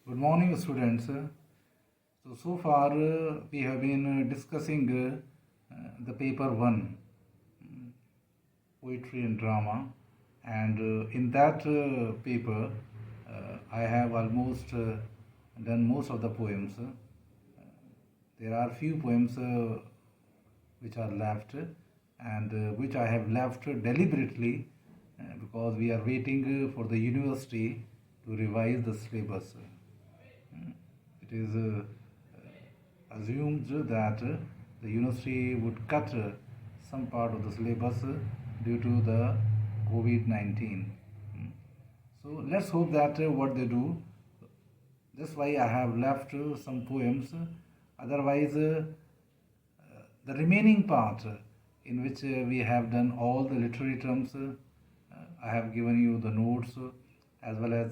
Good morning, students. So far we have been discussing the paper 1, poetry and drama, and in that paper I have almost done most of the poems. There are few poems which are left and which I have left deliberately because we are waiting for the university to revise the syllabus. It is assumed that the university would cut some part of the syllabus due to the COVID-19. So let's hope that what they do. That's why I have left some poems. Otherwise, the remaining part in which we have done all the literary terms, I have given you the notes as well as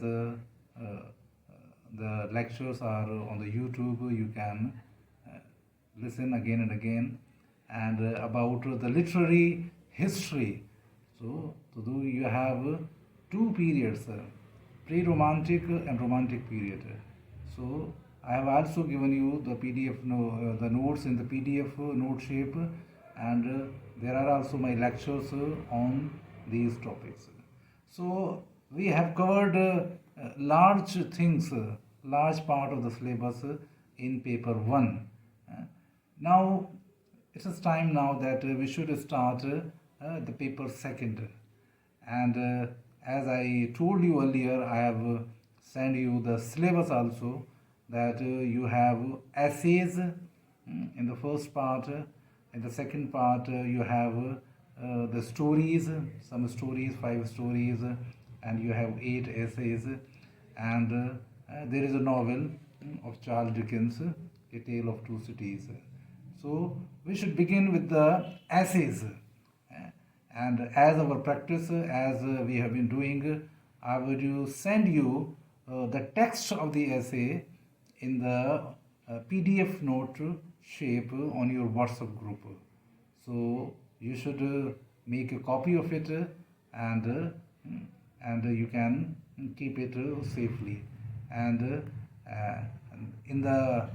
the lectures are on the YouTube. You can listen again and again. And about the literary history. So you have two periods, pre-romantic and romantic period. So I have also given you the PDF, the notes in the PDF note shape, and there are also my lectures on these topics. So we have covered large things, large part of the syllabus in paper 1. Now it is time now that we should start the paper 2. And as I told you earlier, I have sent you the syllabus also, that you have essays in the first part. In the second part, you have the stories, some stories, 5 stories, and you have 8 essays. And there is a novel of Charles Dickens, A Tale of Two Cities. So we should begin with the essays. And as our practice, as we have been doing, I will send you the text of the essay in the PDF note shape on your WhatsApp group. So you should make a copy of it and you can keep it safely. And in the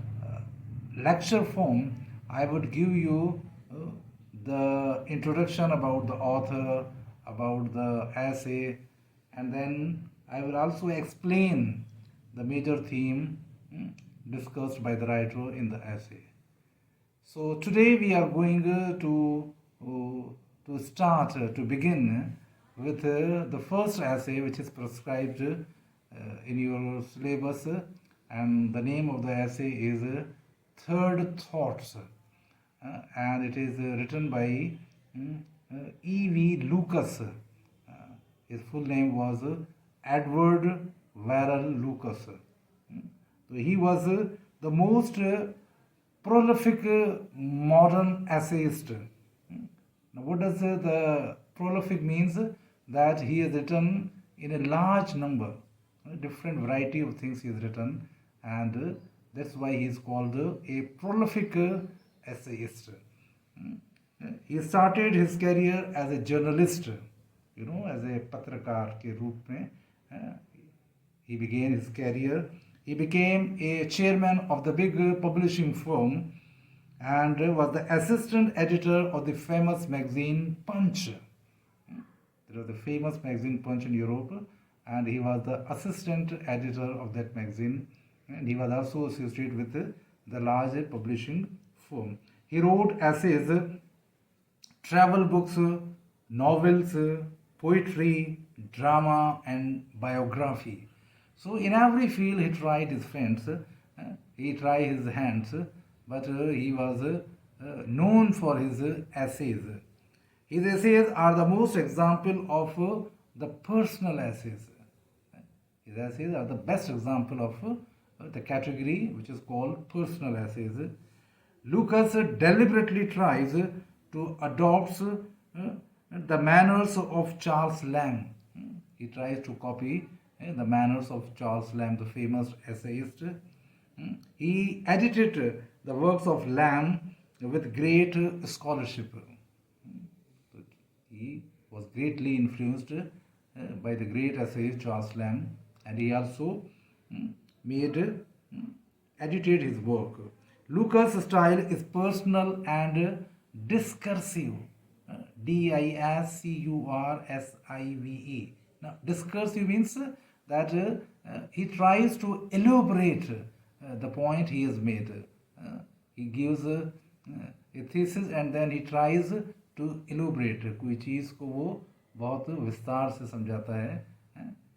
lecture form, I would give you the introduction about the author, about the essay, and then I will also explain the major theme discussed by the writer in the essay. So today we are going to start to begin with the first essay, which is prescribed in your syllabus, and the name of the essay is Third Thoughts, and it is written by E.V.Lucas. His full name was Edward Verrall Lucas. So he was the most prolific modern essayist. Now, what does the prolific means? That he has written in a large number, different variety of things he has written, and that's why he is called a prolific essayist. He started his career as a journalist, as a patrakar ke roop mein. He began his career. He became a chairman of the big publishing firm and was the assistant editor of the famous magazine Punch. There was the famous magazine Punch in Europe, and he was the assistant editor of that magazine, and he was also associated with the large publishing firm. He wrote essays, travel books, novels, poetry, drama, and biography. So in every field he tried his friends, he tried his hands, but he was known for his essays. His essays are the most example of the personal essays. His essays are the best example of the category which is called personal essays. Lucas deliberately tries to adopt the manners of Charles Lamb. He tries to copy the manners of Charles Lamb, the famous essayist. He edited the works of Lamb with great scholarship. He was greatly influenced by the great essayist Charles Lamb, and he also made edited his work. Lucas' style is personal and discursive. Discursive. Now, discursive means that he tries to elaborate the point he has made. He gives a thesis and then he tries to elaborate. कोई चीज़ को वो बहुत विस्तार से समझाता है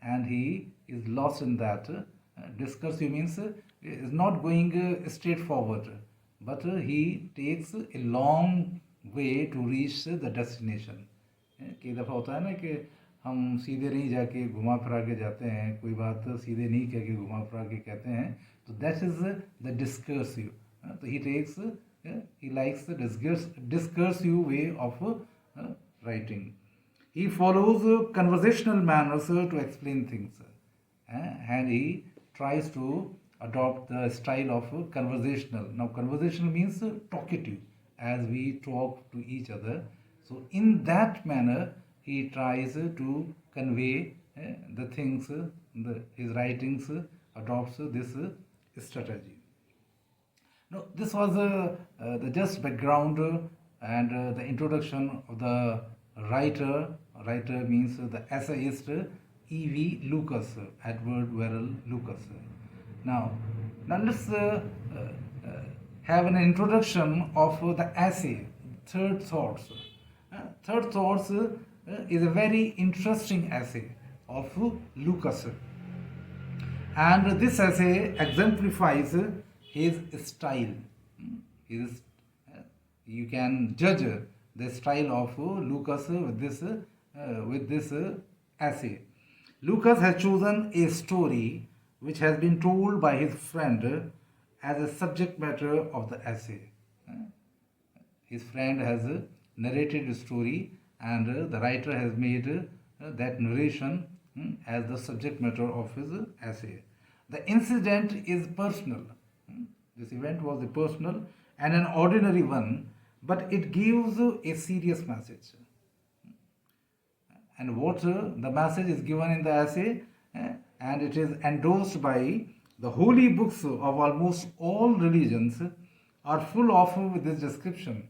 and he is lost in that. Discursive means is not going straight forward, but he takes a long way to reach the destination. कई दफ़ा होता है ना कि हम सीधे नहीं जाके घुमा फिरा के जाते हैं, कोई बात सीधे नहीं कह के घुमा फिरा के कहते हैं, तो दैट इज़ द डिस्कर्सिव. तो he takes he likes the discursive way of writing. He follows conversational manners to explain things, and he tries to adopt the style of conversational. Now, conversational means talkative, as we talk to each other. So, in that manner, he tries to convey the things, his writings adopts this strategy. Now, this was the just background and the introduction of the writer. Writer means the essayist E.V.Lucas, Edward Verrell Lucas. Now let's have an introduction of the essay, Third Thoughts. Third Thoughts is a very interesting essay of Lucas. And this essay exemplifies his style. His, you can judge the style of Lucas with this essay. Lucas has chosen a story which has been told by his friend as a subject matter of the essay. His friend has narrated the story and the writer has made that narration as the subject matter of his essay. The incident is personal. This event was a personal and an ordinary one, but it gives a serious message. And what the message is given in the essay, and it is endorsed by the holy books of almost all religions, are full of with this description.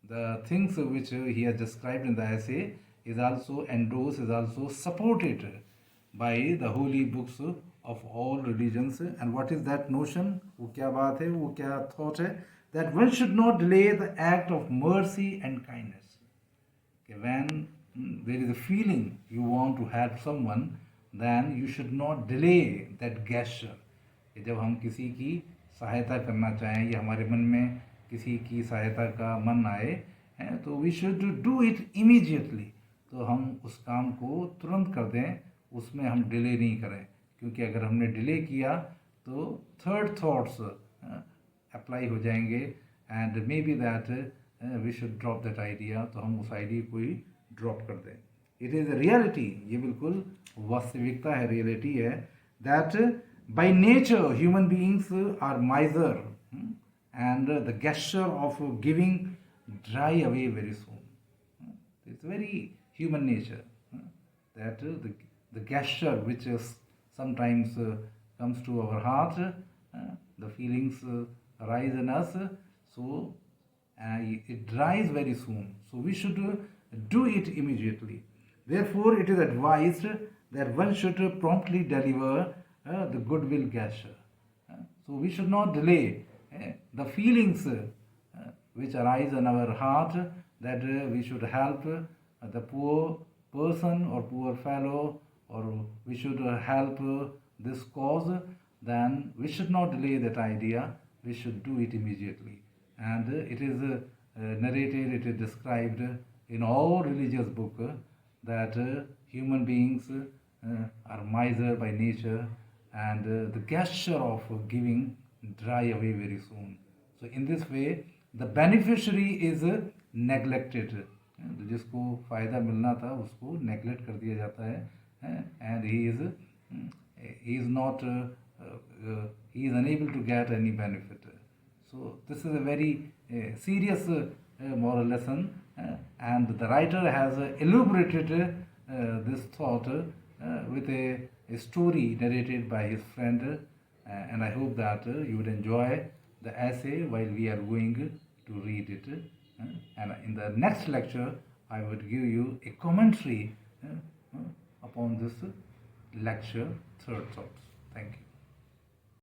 The things which he has described in the essay is also endorsed, is also supported by the holy books of all religions. And what is that notion? वो क्या बात है? वो क्या thought है? That one should not delay the act of mercy and kindness. Okay, when there is a feeling you want to help someone, then you should not delay that gesture. जब हम किसी की सहायता करना चाहें या हमारे मन में किसी की सहायता का मन आए, तो we should do it immediately. तो हम उस काम को तुरंत कर दें, उसमें हम डिले नहीं करें, क्योंकि अगर हमने डिले किया तो थर्ड थॉट्स अप्लाई हो जाएंगे and maybe that we should drop that idea. तो हम उस आइडिया को ही ड्रॉप कर दें. इट इज़ अ रियलिटी, ये बिल्कुल वास्तविकता है, रियलिटी है, that by nature human beings are miser and the gesture of giving dry away very soon. It's very human nature that the gesture which is sometimes comes to our heart, the feelings arise in us, so it dries very soon. So we should do it immediately. Therefore, it is advised that one should promptly deliver the goodwill gesture. So we should not delay the feelings which arise in our heart, that we should help the poor person or poor fellow, or we should help this cause, then we should not delay that idea, we should do it immediately. And it is narrated, it is described in all religious books that human beings are miser by nature, and the gesture of giving dry away very soon. So in this way the beneficiary is neglected. तो जिसको फ़ायदा मिलना था उसको neglect कर दिया जाता है, and he is not he is unable to get any benefit. So this is a very serious moral lesson, and the writer has elaborated this thought with a a story narrated by his friend, and I hope that you would enjoy the essay while we are going to read it. And in the next lecture, I would give you a commentary upon this lecture, third thoughts. Thank you.